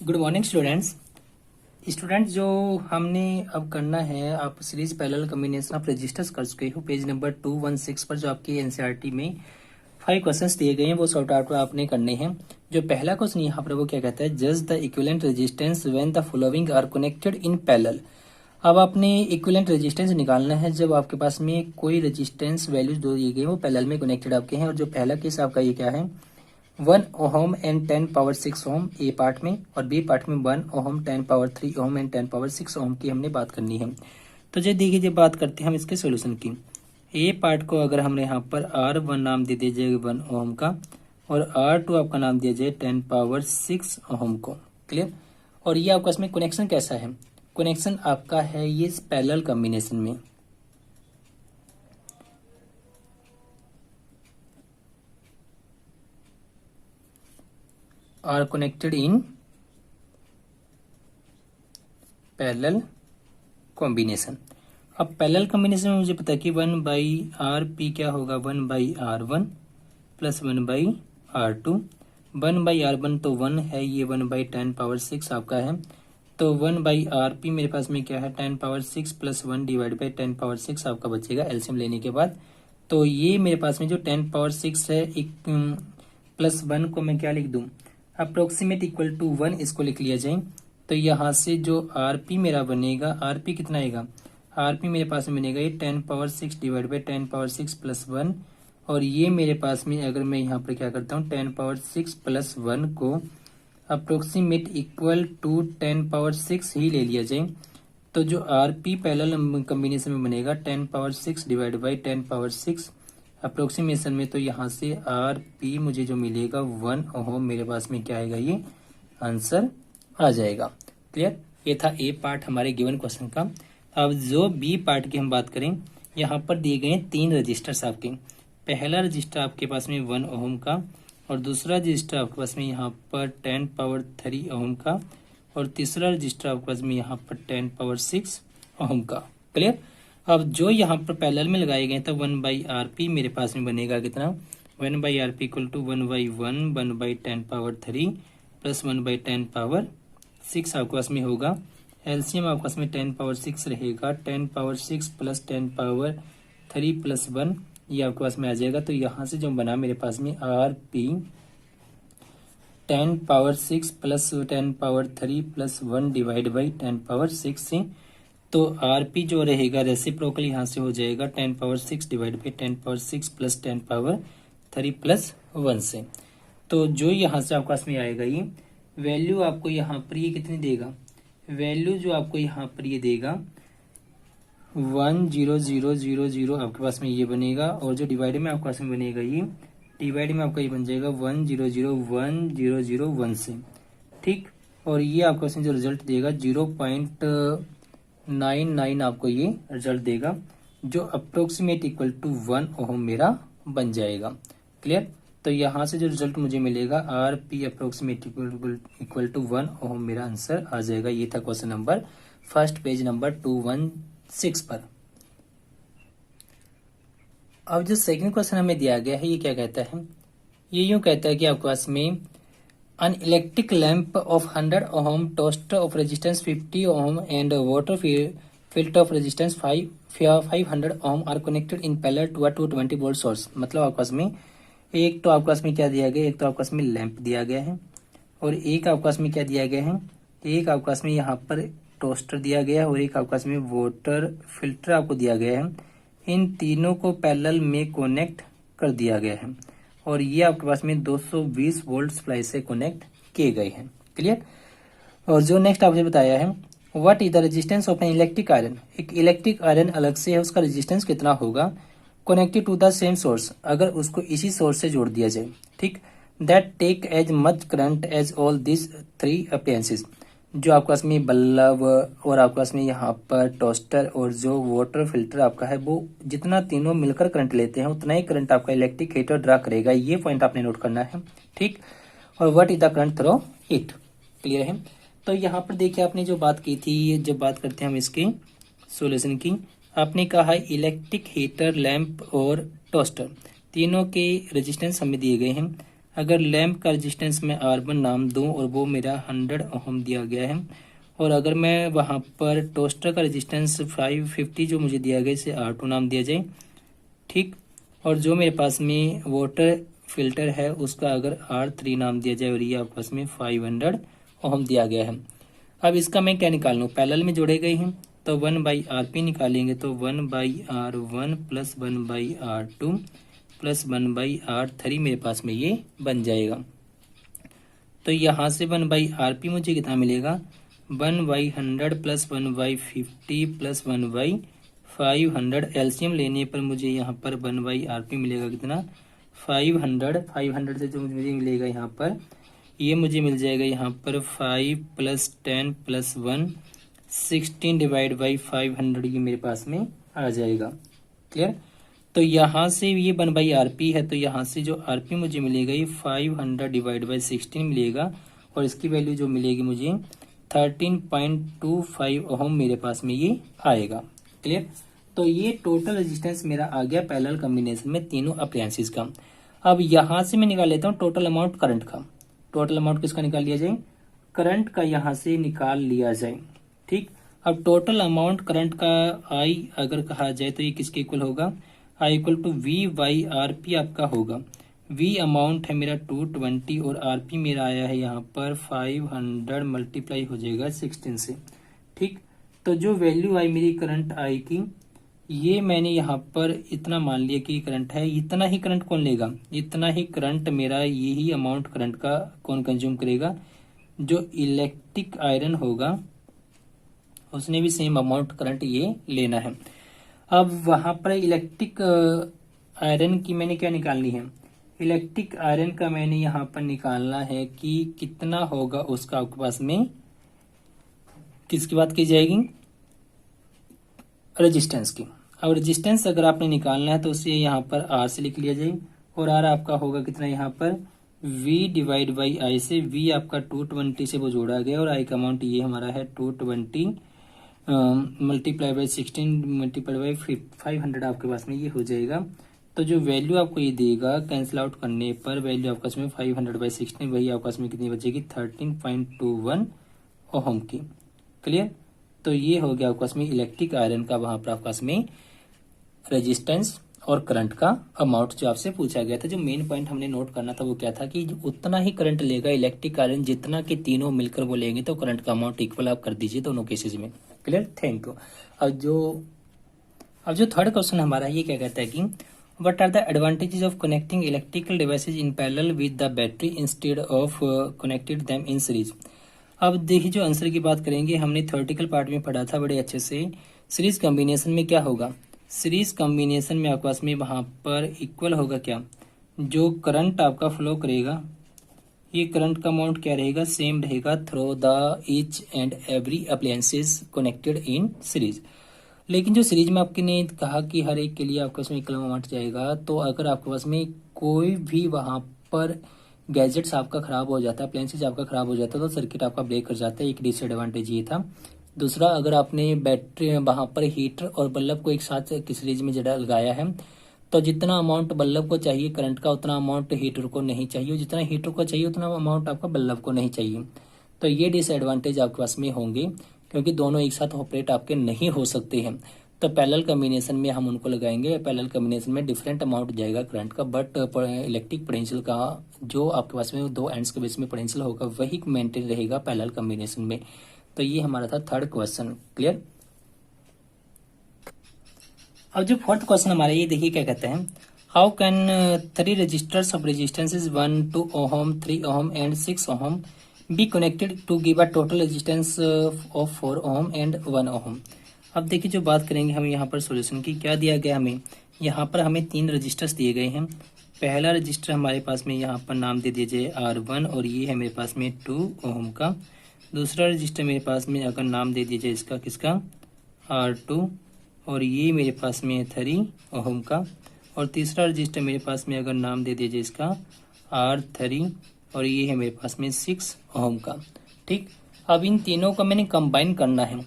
Good morning students जो हमने अब करना है, आप series parallel combination of resistors कर चुके हो। पेज नंबर 216 पर जो आपकी एनसीईआरटी में 5 क्वेश्चंस दिए गए हैं वो सॉर्ट आउट आपने करने हैं। जो पहला क्वेश्चन यहाँ पर वो क्या कहता है, जज the equivalent resistance when the following are connected in parallel. अब आपने इक्विवेलेंट रेजिस्टेंस निकालना है जब आपके पास में कोई रेजिस्टेंस वैल्यूज दो दिए गए वो पैरेलल में कनेक्टेड आपके हैं। और जो पहला केस आपका ये क्या है, 1 ohm and 10 power 6 ohm A part में, और बी पार्ट में 1 ohm 10 power 3 ohm and 10 power 6 ohm की हमने बात करनी है। तो जो देखिए जब बात करते हैं हम इसके सोल्यूशन की, ए पार्ट को अगर हमने यहाँ पर R1 नाम दे दीजिए 1 ओम का, और R2 आपका नाम दिया जाए 10 पावर 6 ओम को। क्लियर। और ये आपका इसमें कनेक्शन कैसा है, कनेक्शन आपका है ये पैरेलल कॉम्बिनेशन में। Are connected in parallel combination. अब पैरेलल कॉम्बिनेशन में मुझे पता है कि 1/RP क्या होगा, 1/R1 प्लस 1/R2। 1/R1 तो 1 है, ये 1/10 पावर 6 आपका है। तो 1/RP मेरे पास में क्या है, 10 power 6 plus 1 divide by 10 power 6 आपका बचेगा एलसीएम लेने के बाद। तो ये मेरे पास में जो 10 पावर 6 है, प्लस 1 को मैं क्या लिख दूं, अप्रोक्सीमेट इक्वल टू 1 इसको लिख लिया जाए। तो यहाँ से जो आरपी मेरा बनेगा, आरपी कितना आएगा, आरपी मेरे पास में बनेगा ये 10 power 6 divide by 10 power 6 plus 1। और ये मेरे पास में अगर मैं यहाँ पर क्या करता हूँ, 10 पावर 6 प्लस 1 को अप्रोक्सीमेट इक्वल टू 10 पावर 6 ही ले लिया जाए। तो जो आरपी पैरेलल कॉम्बिनेशन में बनेगा 10 power 6 divide by 10 power 6 approximation में, तो यहाँ से आर पी मुझे जो मिलेगा 1 ओम मेरे पास में क्या आएगा, ये आंसर आ जाएगा। क्लियर। ये था ए पार्ट हमारे गिवन क्वेश्चन का। अब जो बी पार्ट की हम बात करें, यहाँ पर दिए गए 3 रजिस्टर्स आपके। पहला रजिस्टर आपके पास में 1 ओम का, और दूसरा रजिस्टर आपके पास में यहाँ पर 10 पावर 3 ओम का, और तीसरा रजिस्टर आपके पास में यहाँ पर 10 पावर 6 ओम का। क्लियर। अब जो यहाँ पर पैरेलल में लगाए गए तो 1/RP मेरे पास में बनेगा कितना, 1/RP equal to 1/1 1/10 power 3 plus 1/10 power 6 आपके पास में होगा। एलसीएम आपके पास में 10 पावर 6 रहेगा, 10 पावर 6 प्लस 10 पावर 3 प्लस 1 ये आपके पास में आ जाएगा। तो यहाँ से जो बना मेरे पास में RP 10 power 6 plus 10 power 3 plus 1 divide by 10 power 6 से, तो आरपी जो रहेगा रेसिप्रोकल यहाँ से हो जाएगा 10 power 6 divide by 10 power 6 plus 10 power 3 plus 1 से। तो जो यहाँ से आपके पास में आएगा ये वैल्यू आपको यहाँ पर ये कितनी देगा, वैल्यू जो आपको यहाँ पर ये देगा 10000 आपके पास में ये बनेगा। और जो डिवाइड में आपके पास में बनेगा, ये डिवाइड में आपका ये बन जाएगा 1001001 से। ठीक। और ये आपके पास में जो रिजल्ट देगा 0.99 आपको ये रिजल्ट देगा, जो अप्रोक्सीमेट इक्वल टू 1 ओम मेरा बन जाएगा। क्लियर। तो यहाँ से जो रिजल्ट मुझे मिलेगा RP अप्रोक्सीमेट इक्वल टू 1 ओम मेरा आंसर आ जाएगा। ये था question number first, page number 216 पर। अब जो सेकंड क्वेश्चन हमें दिया गया है ये क्या कहता है, ये यूं कहता है कि आपके पास में an electric lamp of 100 ohm, toaster of resistance 50 ohm and a water filter of resistance 500 ohm are connected in parallel to a 220 volt source। मतलब आपके पास में एक तो आपके पास में क्या दिया गया, एक तो आपके पास में लैंप दिया गया है, और एक आपके पास में क्या दिया गया है, एक आपके पास में यहाँ पर टोस्टर दिया गया है, और एक आपके पास में वाटर फिल्टर आपको दिया गया है। इन तीनों को पैरेलल में कनेक्ट कर दिया गया है, और ये आपके पास में 220 वोल्ट सप्लाई से कनेक्ट किए गए हैं। क्लियर। और जो नेक्स्ट आपसे बताया है, what is the resistance of an electric iron. एक इलेक्ट्रिक आयरन अलग से है, उसका रेजिस्टेंस कितना होगा, connected to the same source, अगर उसको इसी सोर्स से जोड़ दिया जाए। ठीक। That take as much current as all this 3 appliances. जो आपके पास में बल्ब और आपके पास में यहाँ पर टोस्टर और जो वाटर फिल्टर आपका है, वो जितना तीनों मिलकर करंट लेते हैं उतना ही करंट आपका इलेक्ट्रिक हीटर ड्रा करेगा। ये पॉइंट आपने नोट करना है। ठीक। और what is the current through it. Clear है। तो यहाँ पर देखिए आपने जो बात की थी, जब बात करते हैं हम इसके सोल्यूशन की, आपने कहा है इलेक्ट्रिक हीटर, लैंप और टोस्टर तीनों के रेजिस्टेंस हमें दिए गए हैं। अगर लैंप का रेजिस्टेंस मैं R1 नाम दूं और वो मेरा 100 ओम दिया गया है, और अगर मैं वहाँ पर टोस्टर का रेजिस्टेंस 550 जो मुझे दिया गया इसे R2 नाम दिया जाए, ठीक। और जो मेरे पास में वाटर फिल्टर है उसका अगर R3 नाम दिया जाए और ये आपके पास में 500 ओम दिया गया है। अब इसका मैं क्या निकाल लूँ, पैरेलल में जोड़े गए हैं तो 1/RP निकालेंगे तो 1/R1 plus 1/R2 plus 1/R3 मेरे पास में ये बन जाएगा। तो यहाँ से 1/RP मुझे कितना मिलेगा, 1/100 प्लस 1/50 प्लस 1/500। एलसीएम लेने पर मुझे यहाँ पर 1/RP मिलेगा कितना, 500 से जो मुझे मिलेगा यहाँ पर, ये मुझे मिल जाएगा यहाँ पर 5 प्लस 10 प्लस 1 16 डिवाइड बाई 500 ये मेरे पास में आ जाएगा। क्लियर। तो यहाँ से ये 1/RP है तो यहाँ से जो RP मुझे मिलेगा ये 500 डिवाइड बाई 16 मिलेगा और इसकी वैल्यू जो मिलेगी मुझे 13.25 ओम मेरे पास में ये आएगा। क्लियर। तो ये टोटल रेजिस्टेंस मेरा आ गया पैरेलल कॉम्बिनेशन में तीनों अप्लायंसेस का। अब यहाँ से मैं निकाल लेता हूँ टोटल अमाउंट करंट का। टोटल अमाउंट किसका निकाल लिया जाए, करंट का यहाँ से निकाल लिया जाए। ठीक। अब टोटल अमाउंट करंट का I अगर कहा जाए तो ये किसके इक्वल होगा, I इक्वल टू V/RP आपका होगा। V अमाउंट है मेरा 220 और RP मेरा आया है यहाँ पर 500 मल्टीप्लाई हो जाएगा 16 से। ठीक। तो जो वैल्यू आई मेरी करंट आई की, ये मैंने यहाँ पर इतना मान लिया कि करंट है, इतना ही करंट कौन लेगा, इतना ही करंट मेरा यही अमाउंट करंट का कौन कंज्यूम करेगा, जो इलेक्ट्रिक आयरन होगा उसने भी सेम अमाउंट करंट ये लेना है। अब वहां पर इलेक्ट्रिक आयरन की मैंने क्या निकालनी है, इलेक्ट्रिक आयरन का मैंने यहाँ पर निकालना है कि कितना होगा उसका आपके पास में, किसकी बात की जाएगी, रेजिस्टेंस की। अब रेजिस्टेंस अगर आपने निकालना है तो उसे यहाँ पर R से लिख लिया जाए और R आपका होगा कितना यहाँ पर V डिवाइड बाई I से। V आपका 220 से वो जोड़ा गया और I का अमाउंट ये हमारा है 220 मल्टीप्लाई बाई 16 मल्टीप्लाई बाई 500 आपके पास में ये हो जाएगा। तो जो वैल्यू आपको ये देगा कैंसिल आउट करने पर वैल्यू आपके पास में 500/16 वही आपके पास में कितनी बचेगी 13.21 ओम की। क्लियर। तो ये हो गया आपके पास में इलेक्ट्रिक आयरन का वहां पर आपके पास में रेजिस्टेंस और करंट का अमाउंट जो आपसे पूछा गया था। जो मेन पॉइंट हमने नोट करना था वो क्या था कि उतना ही करंट लेगा इलेक्ट्रिक आयरन जितना कि तीनों मिलकर वो लेंगे, तो करंट का अमाउंट इक्वल आप कर दीजिए दोनों केसेस में। क्लियर। Thank you. अब जो थर्ड क्वेश्चन हमारा ये क्या कहता है कि what are the advantages of connecting electrical devices in parallel with the battery instead of connected them in series. अब देखिए जो आंसर की बात करेंगे, हमने थ्योरेटिकल पार्ट में पढ़ा था बड़े अच्छे से। सीरीज कॉम्बिनेशन में क्या होगा, सीरीज कॉम्बिनेशन में आपके पास में वहां पर इक्वल होगा क्या, जो करंट आपका फ्लो करेगा ये करंट का अमाउंट क्या रहेगा, सेम रहेगा through the each and every appliances connected in series. लेकिन जो सीरीज में आपके ने कहा कि हर एक के लिए आपके पास में इक्वल अमाउंट जाएगा, तो अगर आपके पास में कोई भी वहां पर गैजेट्स आपका खराब हो जाता है, अप्लायंसेस आपका खराब हो जाता है, तो सर्किट आपका ब्रेक कर जाता है। एक डिसएडवांटेज ये था। दूसरा, अगर आपने बैटरी वहां पर हीटर और बल्ब को एक साथ सीरीज में जड़ा लगाया है, तो जितना अमाउंट बल्ब को चाहिए करंट का उतना अमाउंट हीटर को नहीं चाहिए, जितना हीटर को चाहिए उतना अमाउंट आपका बल्ब को नहीं चाहिए। तो ये डिसएडवांटेज आपके पास में होंगे क्योंकि दोनों एक साथ ऑपरेट आपके नहीं हो सकते हैं। तो पैरेलल कॉम्बिनेशन में हम उनको लगाएंगे। पैरेलल कॉम्बिनेशन में डिफरेंट अमाउंट जाएगा करंट का, बट इलेक्ट्रिक पोटेंशियल का जो आपके पास में दो एंड्स के बीच में पोटेंशियल होगा वही मेंटेन रहेगा पैरेलल कॉम्बिनेशन में। तो ये हमारा था थर्ड क्वेश्चन। क्लियर। अब जो फोर्थ क्वेश्चन हमारा ये देखिए क्या कहते हैं, how can 3 resistors of resistances 1, 2 ohm, 3 ohm and 6 ohm be connected to give a total resistance of 4 ohm and 1 ohm. अब देखिए जो बात करेंगे हम यहाँ पर सॉल्यूशन की, क्या दिया गया हमें, यहाँ पर हमें 3 रजिस्टर्स दिए गए हैं। पहला रजिस्टर हमारे पास में यहाँ पर नाम दे दीजिए R1 और ये है मेरे पास में 2 ओम का। दूसरा रजिस्टर मेरे पास में अगर नाम दे दीजिए इसका किसका, R2 और ये मेरे पास में है 3 ओम का। और तीसरा रजिस्टर मेरे पास में अगर नाम दे दीजिए इसका R3 और ये है मेरे पास में 6 ओम का। ठीक। अब इन तीनों को मैंने कंबाइन करना है।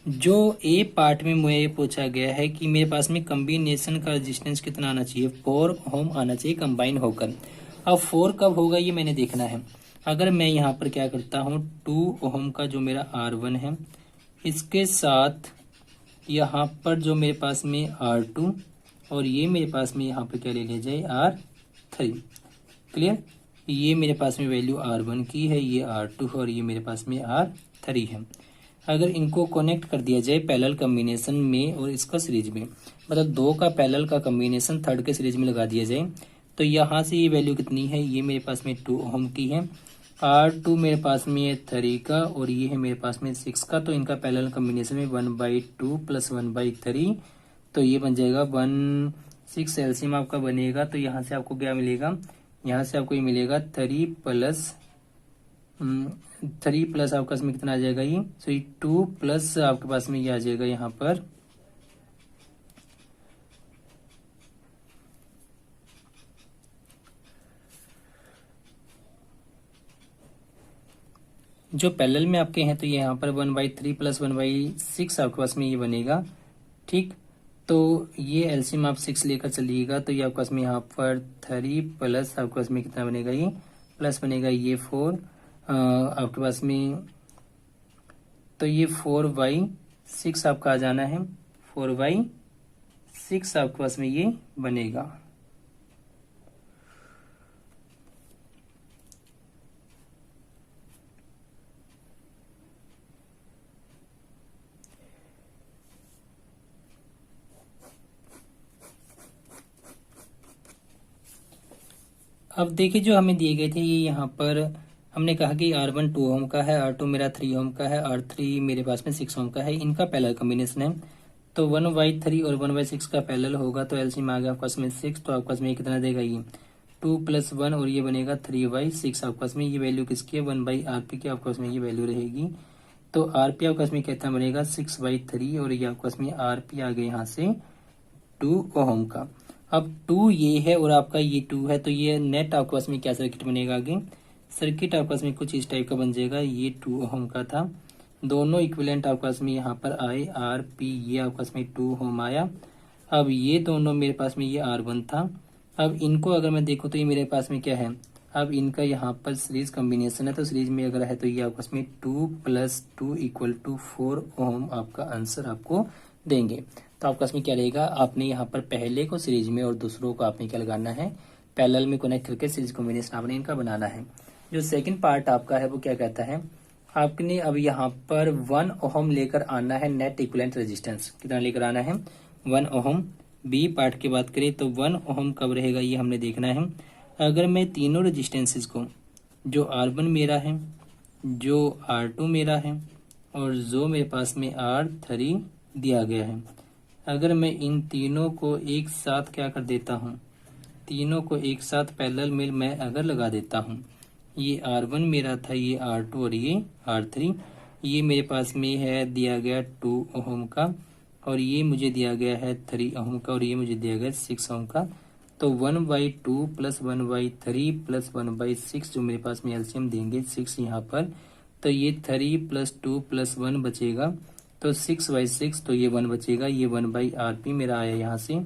जो ए पार्ट में मुझे पूछा गया है कि मेरे पास में कॉम्बिनेशन का रेजिस्टेंस कितना आना चाहिए, 4 ओम आना चाहिए कंबाइन होकर। अब 4 कब होगा ये मैंने देखना है। अगर मैं यहाँ पर क्या करता हूँ, 2 ओम का जो मेरा R1 है इसके साथ यहाँ पर जो मेरे पास में R2 और ये मेरे पास में यहाँ पर क्या ले लिया जाए, R3। क्लियर, ये मेरे पास में वैल्यू R1 की है, ये R2 है और ये मेरे पास में R3 है। अगर इनको कनेक्ट कर दिया जाए पैरेलल कॉम्बिनेशन में और इसका सीरीज में, मतलब 2 का पैरेलल का कॉम्बिनेशन थर्ड के सीरीज में लगा दिया जाए, तो यहाँ से ये वैल्यू कितनी है, ये मेरे पास में 2 ओम की है, R2 मेरे पास में है 3 का और ये है मेरे पास में 6 का। तो इनका पैरेलल कॉम्बिनेशन में 1/2 प्लस 1/3, तो ये बन जाएगा 1/6। एलसीएम आपका बनेगा तो यहाँ से आपको क्या मिलेगा, यहाँ से आपको ये मिलेगा 3 प्लस आपके पास में कितना आ जाएगा, ये सो ये 2 प्लस आपके पास में ये आ जाएगा यहाँ पर जो पैरेलल में आपके हैं, तो ये यहाँ पर 1/3 प्लस 1/6 आपके पास में ये बनेगा। ठीक, तो ये एलसीएम आप 6 लेकर चलिएगा तो ये आपके पास में यहाँ पर 3 प्लस आपके पास में कितना बनेगा, ये प्लस बनेगा ये 4 आपके पास में, तो ये 4/6 आपका आ जाना है, 4/6 आपके पास में ये बनेगा। अब देखिए जो हमें दिए गए थे, ये यहाँ पर हमने कहा कि R1 2 ओम का है, R2 मेरा 3 ओम का है, R3 मेरे पास में 6 ओम का है, इनका पैरेलल कॉम्बिनेशन है। तो 1/3 और 1/6 का पैरेलल होगा तो एलसीएम आ गया आपके पास में 6, तो आपके पास में कितना देगा, ये 2 प्लस 1 और ये बनेगा 3/6। आपके पास में ये वैल्यू किसकी है, 1/RP की आपके पास में ये वैल्यू रहेगी। तो RP आपके पास में कितना बनेगा 6/3 और ये आपके पास में RP आ गया यहाँ से 2 ओम का। अब 2 ये है और आपका ये 2 है, तो ये नेट आपके पास में क्या सर्किट बनेगा, आगे सर्किट आपके पास में कुछ इस टाइप का बन जाएगा। ये 2 ओम का था, दोनों इक्विवेलेंट आपके पास में यहाँ पर आए, RP ये आपके पास में 2 ओम आया। अब ये दोनों मेरे पास में ये R1 था। अब इनको अगर मैं देखूँ तो ये मेरे पास में क्या है, अब इनका यहाँ पर सीरीज कॉम्बिनेशन है, तो सीरीज में अगर है तो ये आपस में 2 + 2 = 4 ओम आपका आंसर आपको देंगे। तो आपका इसमें क्या रहेगा, आपने यहाँ पर पहले को सीरीज में और दूसरों को आपने क्या लगाना है, पैरेलल में कनेक्ट करके सीरीज कॉम्बिनेशन आपने इनका बनाना है। जो सेकंड पार्ट आपका है वो क्या कहता है, आपने अब यहाँ पर 1 ओम लेकर आना है, नेट इक्विवेलेंट रेजिस्टेंस कितना लेकर आना है, 1 ओम। बी पार्ट की बात करें तो 1 ओम कब रहेगा ये हमने देखना है। अगर मैं तीनों रेजिस्टेंसेस को, जो R1 मेरा है, जो R2 मेरा है और जो मेरे पास में R3 दिया गया है, अगर मैं इन तीनों को एक साथ क्या कर देता हूँ, तीनों को एक साथ पैरेलल में मैं अगर लगा देता हूँ, ये R1 मेरा था, ये R2 और ये R3, ये मेरे पास में है दिया गया 2 ओम का और ये मुझे दिया गया है 3 ओम का और ये मुझे दिया गया 6 ओम का। तो 1/2 + 1/3 + 1/6 जो मेरे पास में एलसीएम देंगे 6 यहाँ पर, तो ये 3 + 2 + 1 बचेगा, तो 6/6, तो ये 1 बचेगा, ये 1/RP मेरा आया यहाँ से,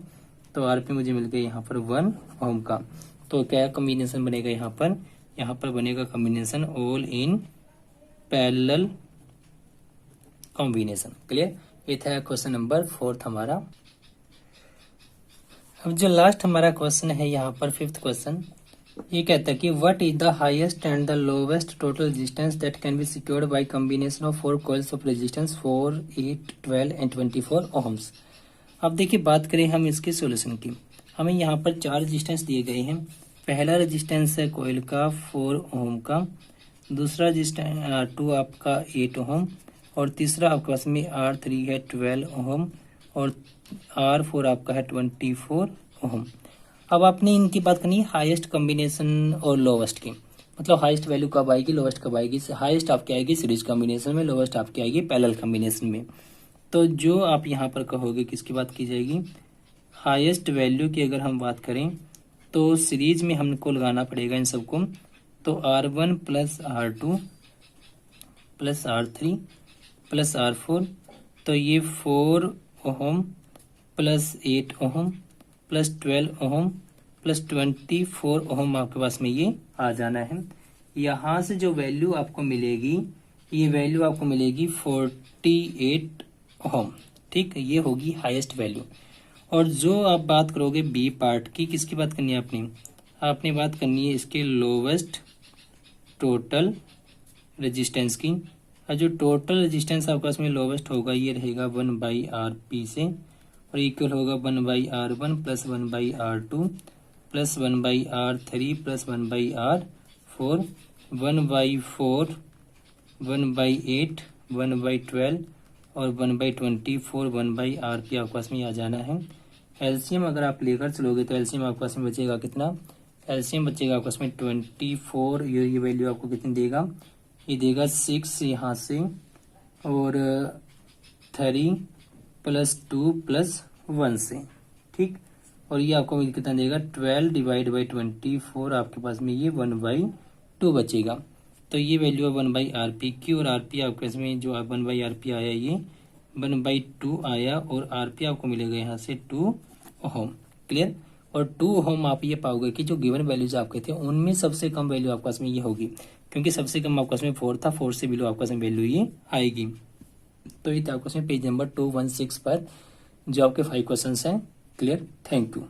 तो RP मुझे मिल गया यहाँ पर 1 ओम का। तो क्या कॉम्बिनेशन बनेगा यहाँ पर बनेगा combination all in parallel combination. Clear, ये था क्वेश्चन नंबर 4 हमारा। अब जो लास्ट हमारा क्वेश्चन है यहाँ पर 5th क्वेश्चन, ये कहता है कि what is the highest and the lowest total resistance that can be secured by combination of 4 coils of resistance 4, 8, 12 and 24 ohms. अब देखिए बात करें हम इसके सॉल्यूशन की, हमें यहाँ पर 4 रेजिस्टेंस दिए गए हैं। पहला रेजिस्टेंस है कॉइल का 4 ओम का, दूसरा रेजिस्टेंस 2 आपका 8 ओम और तीसरा आपके पास में R3 है 12 ओम और R4 आपका है 24 ओम। अब आपने इनकी बात करनी है हाईएस्ट कॉम्बिनेशन और लोवेस्ट की, मतलब हाईएस्ट वैल्यू कब आएगी, लोवेस्ट कब आएगी। हाईएस्ट आपकी आएगी सीरीज कॉम्बिनेशन में, लोवेस्ट आपकी आएगी पैरेलल कॉम्बिनेशन में। तो जो आप यहाँ पर कहोगे किसकी बात की जाएगी, हाईएस्ट वैल्यू की अगर हम बात करें तो सीरीज में हमको लगाना पड़ेगा इन सबको, तो R1 + R2 + R3 + R4, तो ये 4 ओम + 8 ओम + 12 ओम प्लस 24 ओम आपके पास में ये आ जाना है। यहाँ से जो वैल्यू आपको मिलेगी, ये वैल्यू आपको मिलेगी 48 ओम। ठीक, ये होगी हाईएस्ट वैल्यू। और जो आप बात करोगे बी पार्ट की, किसकी बात करनी है आपने बात करनी है इसके लोवेस्ट टोटल रेजिस्टेंस की। और जो टोटल रेजिस्टेंस आपके पास में लोवेस्ट होगा ये रहेगा 1/RP से, और इक्वल होगा 1/R1 plus 1/R2 plus 1/R3 plus 1/R4, 1/4, 1/8, 1/12 और 1/24, 1/RP आपके पास में आ जाना है। एलसीएम अगर आप लेकर चलोगे तो एलसीएम आपके पास में बचेगा कितना, एलसीएम बचेगा आपके पास में 24, ये वैल्यू आपको कितनी देगा, ये देगा 6 यहाँ से, और 3 प्लस 2 प्लस 1 से। ठीक, और ये आपको कितना देगा 12 डिवाइड बाई 24, आपके पास में ये 1/2 बचेगा। तो ये वैल्यू है 1/RP की, और आरपी आपके पास में जो 1/RP आया ये 1/2 आया, और आरपी आपको मिलेगा यहाँ से 2 ओम। क्लियर। और 2 ओम आप ये पाओगे कि जो गिवन वैल्यूज आपके थे उनमें सबसे कम वैल्यू आपके पास में ये होगी, क्योंकि सबसे कम आपके पास में 4 था, 4 से बिलो आपके पास में वैल्यू ये आएगी। तो ये आपके पास में पेज नंबर 216 पर जो आपके 5 क्वेश्चन हैं। Clear, thank you.